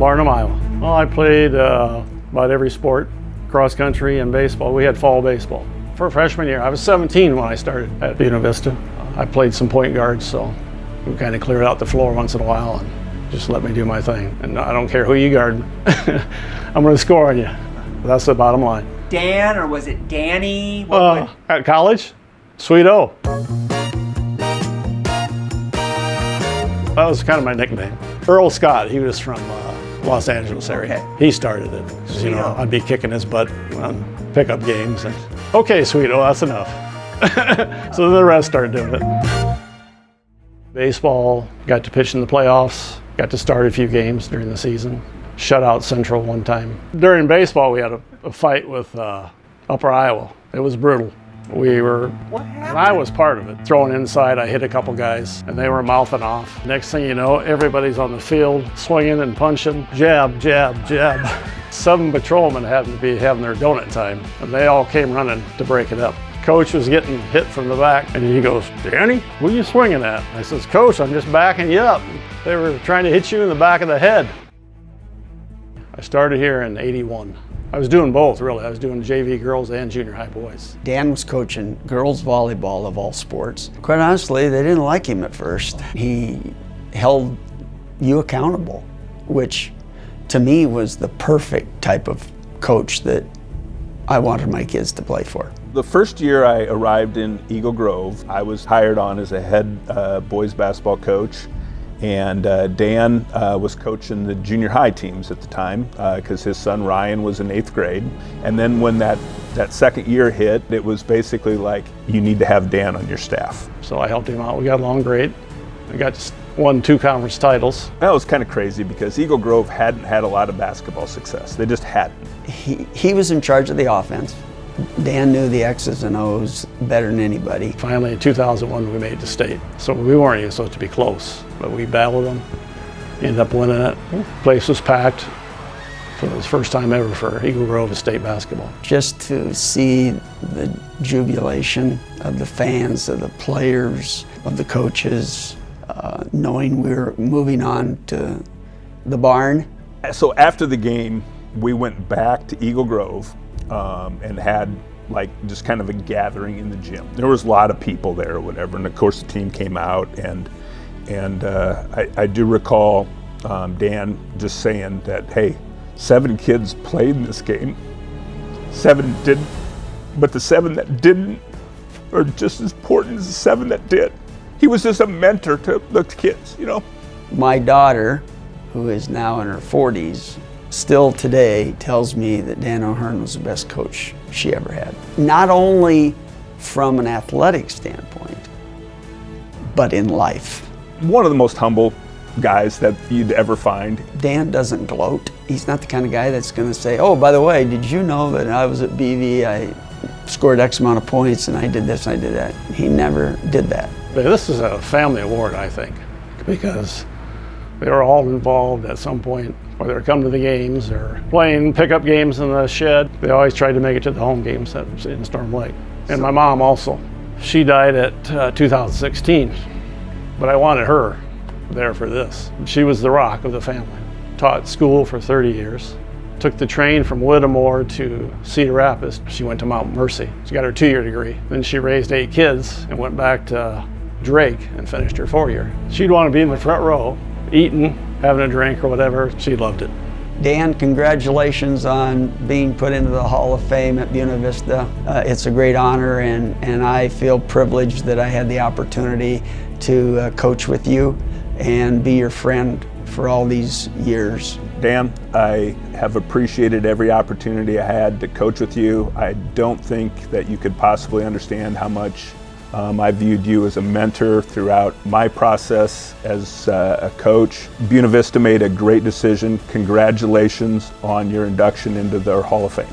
Barnum, Iowa. Well, I played about every sport, cross country and baseball. We had fall baseball. For freshman year, I was 17 when I started at Buena Vista. I played some point guards, so we kind of cleared out the floor once in a while and just let me do my thing. And I don't care who you guard, I'm going to score on you. That's the bottom line. Dan, or was it Danny? At college, Sweet O. That was kind of my nickname. Earl Scott, he was from Los Angeles area. Okay. He started it. 'Cause, you know, I'd be kicking his butt on pickup games. And, okay, Sweet O, that's enough. So the rest started doing it. Baseball, got to pitch in the playoffs, got to start a few games during the season. Shut out Central one time. During baseball, we had a fight with Upper Iowa. It was brutal. What happened? And I was part of it. Thrown inside, I hit a couple guys, and they were mouthing off. Next thing you know, everybody's on the field, swinging and punching, jab, jab, jab. 7 patrolmen happened to be having their donut time, and they all came running to break it up. Coach was getting hit from the back, and he goes, "Danny, what are you swinging at?" I says, "Coach, I'm just backing you up. They were trying to hit you in the back of the head." I started here in '81. I was doing both, really. I was doing JV girls and junior high boys. Dan was coaching girls volleyball of all sports. Quite honestly, they didn't like him at first. He held you accountable, which to me was the perfect type of coach that I wanted my kids to play for. The first year I arrived in Eagle Grove, I was hired on as a head boys basketball coach. And Dan was coaching the junior high teams at the time because his son Ryan was in 8th grade. And then when that second year hit, it was basically like, you need to have Dan on your staff. So I helped him out. We got along great. I won 2 conference titles. That was kind of crazy because Eagle Grove hadn't had a lot of basketball success. They just hadn't. He was in charge of the offense. Dan knew the X's and O's better than anybody. Finally, in 2001, we made it to state. So we weren't even supposed to be close, but we battled them. Ended up winning it. Place was packed. So it was the first time ever for Eagle Grove state basketball. Just to see the jubilation of the fans, of the players, of the coaches, knowing we were moving on to the barn. So after the game, we went back to Eagle Grove and had like just kind of a gathering in the gym. There was a lot of people there or whatever, and of course the team came out, and I do recall Dan just saying that, hey, 7 kids played in this game, 7 didn't, but the 7 that didn't are just as important as the 7 that did. He was just a mentor to the kids, you know. My daughter, who is now in her 40s, still today tells me that Dan O'Hearn was the best coach she ever had. Not only from an athletic standpoint, but in life. One of the most humble guys that you'd ever find. Dan doesn't gloat. He's not the kind of guy that's going to say, "Oh, by the way, did you know that I was at BV, I scored X amount of points and I did this and I did that." He never did that. But this is a family award, I think, because they were all involved at some point, whether they come to the games or playing pickup games in the shed. They always tried to make it to the home games in Storm Lake. And my mom also. She died at 2016, but I wanted her there for this. She was the rock of the family. Taught school for 30 years. Took the train from Whittemore to Cedar Rapids. She went to Mount Mercy. She got her 2-year degree. Then she raised 8 kids and went back to Drake and finished her 4-year. She'd want to be in the front row, eating, having a drink or whatever. She loved it. Dan, congratulations on being put into the Hall of Fame at Buena Vista. It's a great honor, and I feel privileged that I had the opportunity to coach with you and be your friend for all these years. Dan, I have appreciated every opportunity I had to coach with you. I don't think that you could possibly understand how much I viewed you as a mentor throughout my process as a coach. Buena Vista made a great decision. Congratulations on your induction into their Hall of Fame.